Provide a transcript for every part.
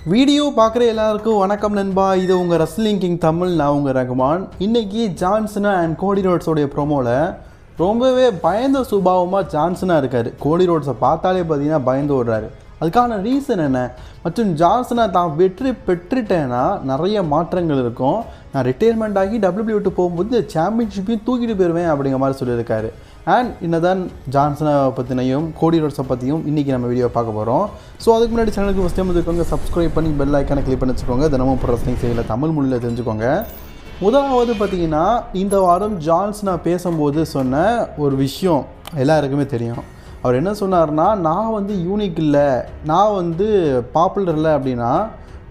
Video பார்க்குற எல்லாருக்கும் வணக்கம் நண்பா. இது உங்கள் ரெஸ்லிங் கிங் தமிழ். நான் உங்கள் ரகுமான். இன்றைக்கி ஜான்சனா அண்ட் கோடி ரோட்ஸோடைய ப்ரோமோவில் ரொம்பவே பயந்த சுபாவமாக ஜான்சனாக இருக்கார். கோடி ரோட்ஸை பார்த்தாலே பார்த்தீங்கன்னா பயந்து ஓடுறாரு. அதுக்கான ரீசன் என்ன? மற்றும் ஜான்சனா தான் வெற்றி பெற்றுட்டேன்னா நிறைய மாற்றங்கள் இருக்கும், நான் ரிட்டையர்மெண்ட் ஆகி WWE விட்டு போகும்போது சாம்பியன்ஷிப்பையும் தூக்கிட்டு போயிடுவேன் அப்படிங்கிற மாதிரி சொல்லியிருக்காரு. அண்ட் இன்னதான் ஜான்சனை பற்றினையும் கோடி ரோட்ஸை பற்றியும் இன்றைக்கி நம்ம வீடியோ பார்க்க போகிறோம். ஸோ அதுக்கு முன்னாடி சேனலுக்கு ஃபஸ்ட் டைம் இருக்கவங்க சப்ஸ்கிரைப் பண்ணி பெல் ஐக்கானை கிளிக் பண்ணி வச்சுக்கோங்க. தினமும் ரெஸ்லிங் செய்யல தமிழ் மொழியில் தெரிஞ்சுக்கோங்க. முதலாவது பார்த்திங்கன்னா, இந்த வாரம் ஜான்சனா பேசும்போது சொன்ன ஒரு விஷயம் எல்லாருக்குமே தெரியும். அவர் என்ன சொன்னார்னா, நான் வந்து யூனிக் இல்லை, நான் பாப்புலர் இல்லை அப்படின்னா,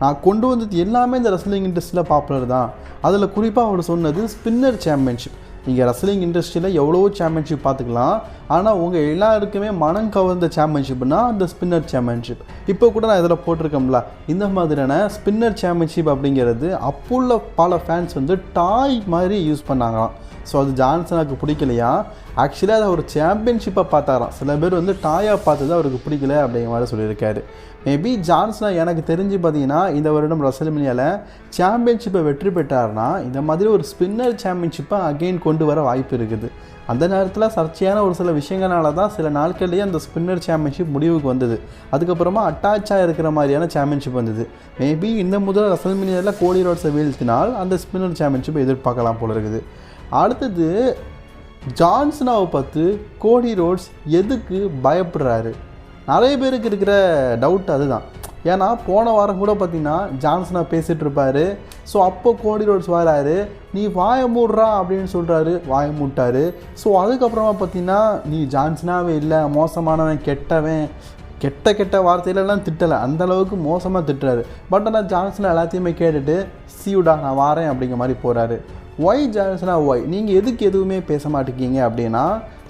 நான் கொண்டு வந்தது எல்லாமே இந்த ரெஸ்லிங் இண்டஸ்ட்ரியில் பாப்புலர் தான். அதில் குறிப்பாக அவர் சொன்னது ஸ்பின்னர் சாம்பியன்ஷிப். நீங்கள் ரெஸ்லிங் இண்டஸ்ட்ரியில் எவ்வளவோ சாம்பியன்ஷிப் பார்த்துக்கலாம், ஆனால் உங்கள் எல்லாருக்குமே மனம் கவர்ந்த சாம்பியன்ஷிப்னா அந்த ஸ்பின்னர் சாம்பியன்ஷிப். இப்போ கூட நான் இதில் போட்டிருக்கோம்ல, இந்த மாதிரியான ஸ்பின்னர் சாம்பியன்ஷிப் அப்படிங்கிறது அப்போ உள்ள பல ஃபேன்ஸ் டாய் மாதிரி யூஸ் பண்ணாங்களாம். ஸோ அது ஜான்சனாக்கு பிடிக்கலையா? ஆக்சுவலாக அதை ஒரு சாம்பியன்ஷிப்பை பார்த்தாராம். சில பேர் டாயாக பார்த்தது அவருக்கு பிடிக்கல அப்படிங்கிற மாதிரி சொல்லியிருக்காரு. மேபி ஜான்சனா எனக்கு தெரிஞ்சு பார்த்தீங்கன்னா இந்த வருடம் ரெஸ்ல்மேனியாவில் சாம்பியன்ஷிப்பை வெற்றி பெற்றார்னா இந்த மாதிரி ஒரு ஸ்பின்னர் சாம்பியன்ஷிப்பை அகெயின் கொண்டு வர வாய்ப்பு இருக்குது. அந்த நேரத்தில் சர்ச்சையான ஒரு சில விஷயங்களால தான் சில நாட்கள்லேயே அந்த ஸ்பின்னர் சாம்பியன்ஷிப் முடிவுக்கு வந்தது. அதுக்கப்புறமா அட்டாச்சாக இருக்கிற மாதிரியான சாம்பியன்ஷிப் வந்தது. மேபி இந்த முதல் ரெஸ்ல்மேனியாவில் கோடி ரோட்ஸை வீழ்த்தினால் அந்த ஸ்பின்னர் சாம்பியன்ஷிப்பை எதிர்பார்க்கலாம் போல இருக்குது. அடுத்தது, ஜான்சனாவை பார்த்து கோடி ரோட்ஸ் எதுக்கு பயப்படுறாரு? நிறைய பேருக்கு இருக்கிற டவுட் அதுதான். ஏன்னா போன வாரம் கூட பார்த்திங்கன்னா ஜான்சனா பேசிகிட்டு இருப்பார். ஸோ அப்போ கோடி ரோட்ஸ் வராரு, நீ வாய மூடுறா அப்படின்னு சொல்கிறாரு, வாய மூட்டார். ஸோ அதுக்கப்புறமா பார்த்திங்கன்னா, நீ ஜான்சனாவே இல்லை, மோசமானவன், கெட்டவன், கெட்ட வார்த்தையிலலாம் திட்டலை, அந்தளவுக்கு மோசமாக திட்டுறாரு. பட் ஆனால் ஜான்சனா எல்லாத்தையுமே கேட்டுட்டு சியூடா நான் வாரேன் அப்படிங்கிற மாதிரி போகிறாரு. ஒய் ஜான்சனா ஒய்? நீங்கள் எதுக்கு எதுவுமே பேச மாட்டேங்கிங்க அப்படின்னா,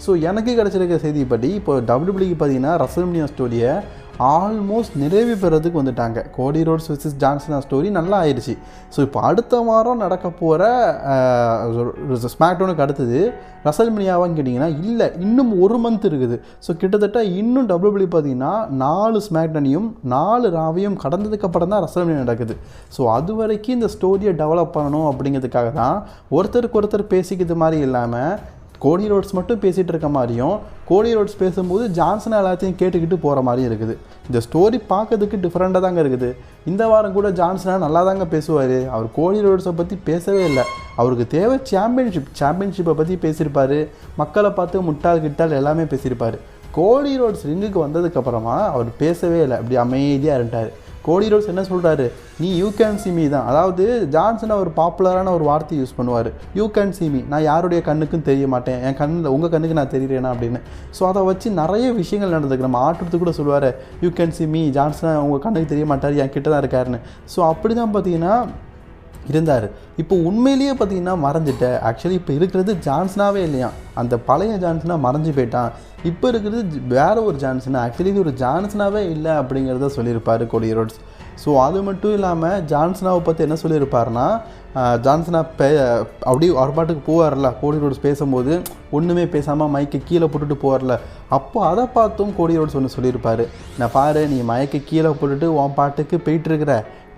ஸோ எனக்கு கிடச்சிருக்க செய்திப்படி இப்போ WWE பார்த்தீங்கன்னா ரெஸ்ல்மேனியா ஸ்டோரியை ஆல்மோஸ்ட் நிறைவு பெறதுக்கு வந்துட்டாங்க. கோடி ரோட்ஸ் வெர்சஸ் ஜான்சனா ஸ்டோரி நல்லா ஆயிடுச்சு. ஸோ இப்போ அடுத்த வாரம் நடக்க போகிற ஸ்மாக்டவுனுக்கு அடுத்தது ரெஸ்ல்மேனியாவான்னு கேட்டிங்கன்னா இல்லை, இன்னும் ஒரு மந்த் இருக்குது. ஸோ கிட்டத்தட்ட இன்னும் WWE பார்த்தீங்கன்னா 4 ஸ்மாக்டவுனையும் 4 ராவையும் கடந்ததுக்கப்புறம் தான் ரெஸ்ல்மேனியா நடக்குது. ஸோ அது வரைக்கும் இந்த ஸ்டோரியை டெவலப் பண்ணணும் அப்படிங்கிறதுக்காக தான் ஒருத்தருக்கு ஒருத்தர் பேசிக்கிறது மாதிரி இல்லாமல் கோடி ரோட்ஸ் மட்டும் பேசிகிட்டு இருக்க மாதிரியும், கோடி ரோட்ஸ் பேசும்போது ஜான்சனா எல்லாத்தையும் கேட்டுக்கிட்டு போகிற மாதிரியும் இருக்குது. இந்த ஸ்டோரி பார்க்கறதுக்கு டிஃப்ரெண்ட்டாக தாங்க இருக்குது. இந்த வாரம் கூட ஜான்சனா நல்லா தாங்க பேசுவார். அவர் கோடி ரோட்ஸை பற்றி பேசவே இல்லை. அவருக்கு தேவை சாம்பியன்ஷிப்பை பற்றி பேசியிருப்பார். மக்களை பார்த்து முட்டாள் கிட்டால் எல்லாமே பேசியிருப்பார். கோடி ரோட்ஸ் ரிங்குக்கு வந்ததுக்கப்புறமா அவர் பேசவே இல்லை, அப்படி அமைதியாக இருந்தார். கோடி ரோட்ஸ் என்ன சொல்கிறாரு, நீ யூ கேன் சி மீ தான். அதாவது ஜான்சனா ஒரு பாப்புலரான ஒரு வார்த்தை யூஸ் பண்ணுவார், யூ கேன் சி மீ. நான் யாருடைய கண்ணுக்கும் தெரிய மாட்டேன், என் கண்ணில் உங்கள் கண்ணுக்கு நான் தெரிகிறேனா அப்படின்னு. ஸோ அதை வச்சு நிறைய விஷயங்கள் நடந்துருக்கு. நம்ம ஆட்டுறதுக்கு கூட சொல்லுவார், யூ கேன் சி மீ, ஜான்சனா உங்கள் கண்ணுக்கு தெரிய மாட்டார், என் கிட்ட தான் இருக்காருன்னு. ஸோ அப்படி தான் பார்த்தீங்கன்னா இருந்தார். இப்போ உண்மையிலேயே பார்த்தீங்கன்னா மறைஞ்சிட்ட. ஆக்சுவலி இப்போ இருக்கிறது ஜான்சனாவே இல்லையா, அந்த பழைய ஜான்சனா மறைஞ்சு போயிட்டான். இப்போ இருக்கிறது வேறு ஒரு ஜான்சனா. ஆக்சுவலி இது ஒரு ஜான்சனாவே இல்லை அப்படிங்கிறத சொல்லியிருப்பார் கோடி ரோட்ஸ். ஸோ அது மட்டும் இல்லாமல் ஜான்சனாவை பற்றி என்ன சொல்லியிருப்பாருன்னா, ஜான்சனா அப்படி ஒரு பாட்டுக்கு போவார்ல, கோடி ரோட்ஸ் பேசும்போது ஒன்றுமே பேசாமல் மைக்கை கீழே போட்டுட்டு போவார்ல, அப்போ அதை பார்த்தும் கோடி ரோட்ஸ் ஒன்று சொல்லியிருப்பார், நான் பாரு நீ மைக்கை கீழே போட்டுட்டு உன் பாட்டுக்கு போயிட்டுருக்கிற,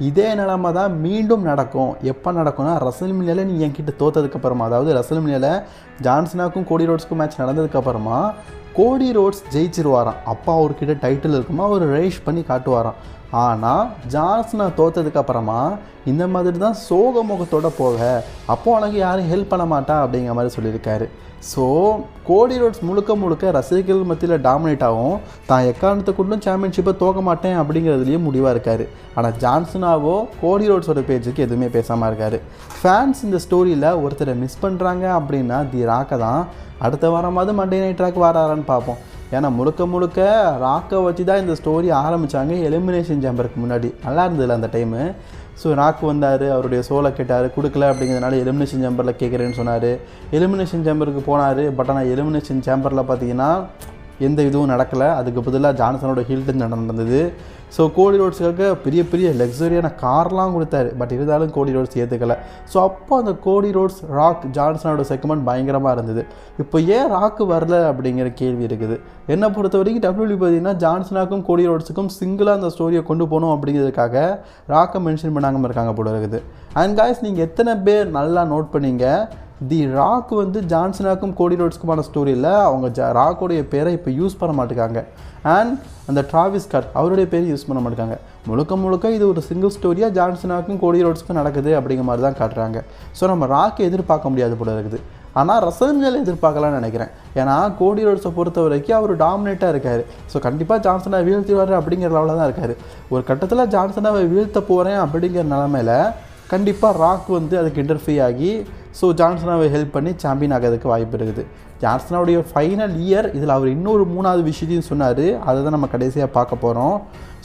இதே நிலமை தான் மீண்டும் நடக்கும். எப்போ நடக்கும்னா ரெஸ்ல்மேனியாவில் நீ என்கிட்ட தோற்றதுக்கப்புறமா, அதாவது ரெஸ்ல்மேனியாவில் ஜான்சனாக்கும் கோடி ரோட்ஸ்க்கும் மேட்ச் நடந்ததுக்கப்புறமா கோடி ரோட்ஸ் ஜெயிச்சிருவாராம். அப்போ அவர்கிட்ட டைட்டில் இருக்குமா, அவர் ரேஷ் பண்ணி காட்டுவாராம். ஆனால் ஜான்சனா தோற்றதுக்கப்புறமா இந்த மாதிரி தான் சோக முகத்தோடு போக, அப்போது உனக்கு யாரும் ஹெல்ப் பண்ண மாட்டா அப்படிங்கிற மாதிரி சொல்லியிருக்காரு. ஸோ கோடி ரோட்ஸ் முழுக்க ரசிகர்கள் மத்தியில் டாமினேட் ஆகும், தான் எக்காரணத்துக்குள்ளும் சாம்பியன்ஷிப்பை தோக்க மாட்டேன் அப்படிங்கிறதுலேயே முடிவாக இருக்கார். ஆனால் ஜான்சனாவோ கோடி ரோட்ஸோட பேஜுக்கு எதுவுமே பேசாமல் இருக்கார். ஃபேன்ஸ் இந்த ஸ்டோரியில் ஒருத்தரை மிஸ் பண்ணுறாங்க அப்படின்னா தி ராக்கை தான். அடுத்த வாரமாவது மண்டே நைட் ராக் வராரான்னு பார்ப்போம். ஏன்னா முழுக்க ராக்கை வச்சு தான் இந்த ஸ்டோரி ஆரம்பித்தாங்க எலிமினேஷன் சேம்பருக்கு முன்னாடி. நல்லா இருந்ததில்ல அந்த டைமு. ஸோ ராக் வந்தார், அவருடைய சோலை கேட்டார், கொடுக்கல அப்படிங்கிறதுனால எலிமினேஷன் சேம்பரில் கேட்குறேன்னு சொன்னார். எலிமினேஷன் சேம்பருக்கு போனார். பட் ஆனால் எலிமினேஷன் சேம்பரில் பார்த்தீங்கன்னா எந்த இதுவும் நடக்கலை. அதுக்கு பதிலாக ஜான்சனோட ஹீல்டன் நடந்தது. ஸோ கோடி ரோட்ஸுக்காக பெரிய பெரிய லக்ஸரியான கார்லாம் கொடுத்தாரு. பட் இருந்தாலும் கோடி ரோட்ஸ் ஏற்றுக்கலை. ஸோ அப்போ அந்த கோடி ரோட்ஸ் ராக் ஜான்சனோட செக்மெண்ட் பயங்கரமாக இருந்தது. இப்போ ஏன் ராக்கு வரல அப்படிங்கிற கேள்வி இருக்குது. என்னை பொறுத்த வரைக்கும் WWE பார்த்தீங்கன்னா ஜான்சனாக்கும் கோடி ரோட்ஸுக்கும் சிங்கிளாக அந்த ஸ்டோரியை கொண்டு போகணும் அப்படிங்கிறதுக்காக ராக்கை மென்ஷன் பண்ணாமல் இருக்காங்க போல இருக்குது. அண்ட் காய்ஸ், நீங்கள் எத்தனை பேர் நல்லா நோட் பண்ணீங்க, தி ராக் வந்து ஜான்சனாக்கும் கோடி ரோட்ஸ்க்குமான ஸ்டோரியில் அவங்க ராக்கோடைய பேரை இப்போ யூஸ் பண்ண மாட்டேங்காங்க. அண்ட் அந்த டிராவிஸ் ஸ்காட் அவருடைய பேரை யூஸ் பண்ண மாட்டேங்காங்க. முழுக்க முழுக்க இது ஒரு சிங்கிள் ஸ்டோரியாக ஜான்சனாக்கும் கோடி ரோட்ஸ்க்கும் நடக்குது அப்படிங்கிற மாதிரி தான் காட்டுறாங்க. ஸோ நம்ம ராக்கை எதிர்பார்க்க முடியாது போல இருக்குது. ஆனால் ரசல்மனியாவில் எதிர்பார்க்கலாம்னு நினைக்கிறேன். ஏன்னா கோடி ரோட்ஸை பொறுத்த வரைக்கும் அவர் டாமினேட்டாக இருக்கார். ஸோ கண்டிப்பாக ஜான்சனை வீழ்த்திடுவார் அப்படிங்கிற லெவலில் தான் இருக்கார். ஒரு கட்டத்தில் ஜான்சனை வீழ்த்த போகிறேன் அப்படிங்கிற நிலமையில் கண்டிப்பாக ராக் வந்து அதுக்கு இன்டர்ஃபியர் ஆகி ஸோ ஜான்சனாவை ஹெல்ப் பண்ணி சாம்பியன் ஆகிறதுக்கு வாய்ப்பு இருக்குது. ஜான்சனாவுடைய ஃபைனல் இயர் இதில் அவர் இன்னொரு 3வது விஷயத்தையும் சொன்னார். அதை தான் நம்ம கடைசியாக பார்க்க போகிறோம்.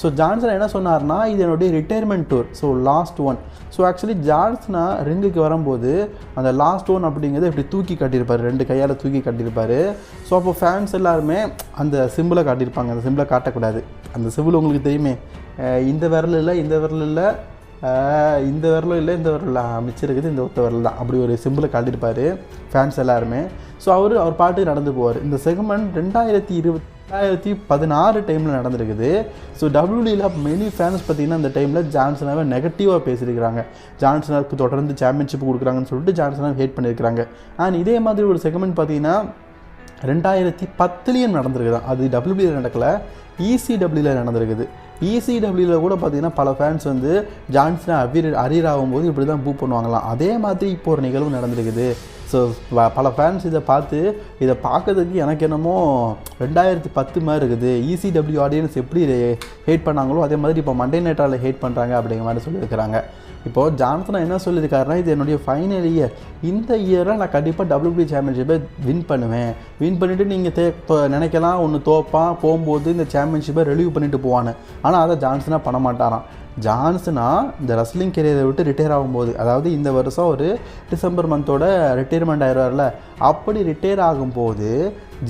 ஸோ ஜான்சன் என்ன சொன்னார்னா, இது என்னுடைய retirement tour, so last one. So actually ஜான்சனா ரிங்குக்கு வரும்போது அந்த லாஸ்ட் ஒன் அப்படிங்கிறத இப்படி தூக்கி காட்டியிருப்பார், 2 கையால் தூக்கி காட்டியிருப்பார். ஸோ அப்போ ஃபேன்ஸ் எல்லாருமே அந்த சிம்பிளை காட்டியிருப்பாங்க. அந்த சிம்பிளை காட்டக்கூடாது. அந்த சிம்பிள் உங்களுக்கு தெரியுமே, இந்த விரல் இல்லை, இந்த விரல் இல்லை, இந்த விரலும் இல்லை, இந்த விரல் அமைச்சிருக்குது, இந்த ஒத்த விரல் தான், அப்படி ஒரு சிம்பிளை காட்டியிருப்பார் ஃபேன்ஸ் எல்லாருமே. ஸோ அவர் பாட்டுக்கு நடந்து போவார். இந்த செக்மெண்ட் 2016 டைமில் நடந்திருக்குது. ஸோ WWE மெனி ஃபேன்ஸ் பார்த்திங்கன்னா அந்த டைமில் ஜான்சனாவை நெகட்டிவாக பேசியிருக்கிறாங்க. ஜான்சனாவுக்கு தொடர்ந்து சாம்பியன்ஷிப் கொடுக்குறாங்கன்னு சொல்லிட்டு ஜான்சனாவை ஹேட் பண்ணியிருக்கிறாங்க. அண்ட் இதே மாதிரி ஒரு செக்மெண்ட் பார்த்திங்கன்னா 2010 நடந்திருக்குதான். அது WWE நடக்கலை, ECWவில் நடந்திருக்குது. ECWவில் கூட பார்த்திங்கன்னா பல ஃபேன்ஸ் வந்து ஜான்சனை அரியர் ஆகும்போது இப்படி தான் பூ பண்ணுவாங்களாம். அதே மாதிரி இப்போ ஒரு நிகழ்வு நடந்திருக்குது. ஸோ பல ஃபேன்ஸ் இதை பார்க்கறதுக்கு எனக்கு என்னமோ 2010 மாதிரி இருக்குது. ECW ஆடியன்ஸ் எப்படி ஹேட் பண்ணாங்களோ அதே மாதிரி இப்போ மண்டே நைட்டால் ஹேட் பண்ணுறாங்க அப்படிங்கிற மாதிரி சொல்லியிருக்கிறாங்க. இப்போது ஜான்சனா என்ன சொல்லியிருக்காருன்னா, இது என்னுடைய ஃபைனல் இயர், இந்த இயரை நான் கண்டிப்பாக WWE சாம்பியன்ஷிப்பை வின் பண்ணுவேன். வின் பண்ணிவிட்டு நீங்கள் நினைக்கலாம் ஒன்று தோப்பான் போகும்போது இந்த சாம்பியன்ஷிப்பை ரிலீவ் பண்ணிட்டு போவான்னு. ஆனால் அதை ஜான்சனா பண்ண மாட்டாராம். ஜான்சனா இந்த ரெஸ்லிங் கெரியரை விட்டு ரிட்டையர் ஆகும்போது, அதாவது இந்த வருஷம் ஒரு டிசம்பர் மந்தோட ரிட்டையர்மெண்ட் ஆயிடுவார்ல, அப்படி ரிட்டையர் ஆகும்போது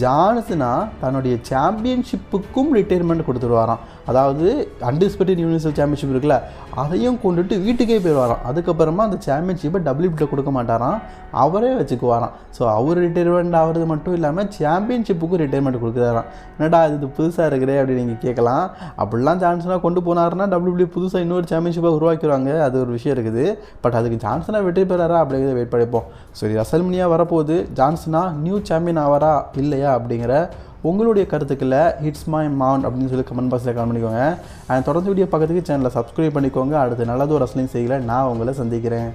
ஜான்சனா தன்னுடைய சாம்பியன்ஷிப்புக்கும் ரிட்டையர்மெண்ட் கொடுத்துருவாராம். அதாவது அன்டிஸ்பியூட்டட் யூனிவர்சல் சாம்பியன்ஷிப் இருக்குல்ல, அதையும் கொண்டுட்டு வீட்டுக்கே போயிடுவாராம். அதுக்கப்புறமா அந்த சாம்பியன்ஷிப்பை WWE கொடுக்க மாட்டாராம், அவரே வச்சுக்குவாராம். ஸோ அவர் ரிட்டையர்மெண்ட் ஆகிறது மட்டும் இல்லாமல் சாம்பியன்ஷிப்புக்கும் ரிட்டையர்மெண்ட் கொடுக்குறாராம். என்னடா இது புதுசாக இருக்கிறே அப்படின்னு நீங்கள் கேட்கலாம். அப்படிலாம் ஜான்சனா கொண்டு போனாருன்னா WWE புதுசாக இன்னொரு சாம்பியன்ஷிப்பை உருவாக்கிடுவாங்க. அது ஒரு விஷயம் இருக்குது. பட் அதுக்கு ஜான்சனா வெற்றி பெறாரா அப்படிங்கிறத வெயிட் பண்ணிப்போம். சரி, ரெசல்மனியா வரப்போகுது, ஜான்சனா நியூ சாம்பியன் ஆவாரா இல்லையா அப்படிங்கிற உங்களுடைய கருத்துக்களை ஹிட்ஸ் மை மவுண்ட் அப்படின்னு சொல்லி கமெண்ட் பாக்ஸில் கமெண்ட் பண்ணிக்கோங்க. அண்ட் தொடர்ந்து வீடியோ பார்க்கறதுக்கு சேனலை சப்ஸ்கிரைப் பண்ணிக்கோங்க. அடுத்து நல்லது ஒரு ரெஸ்லிங் செய்யலை நான் உங்களை சந்திக்கிறேன்.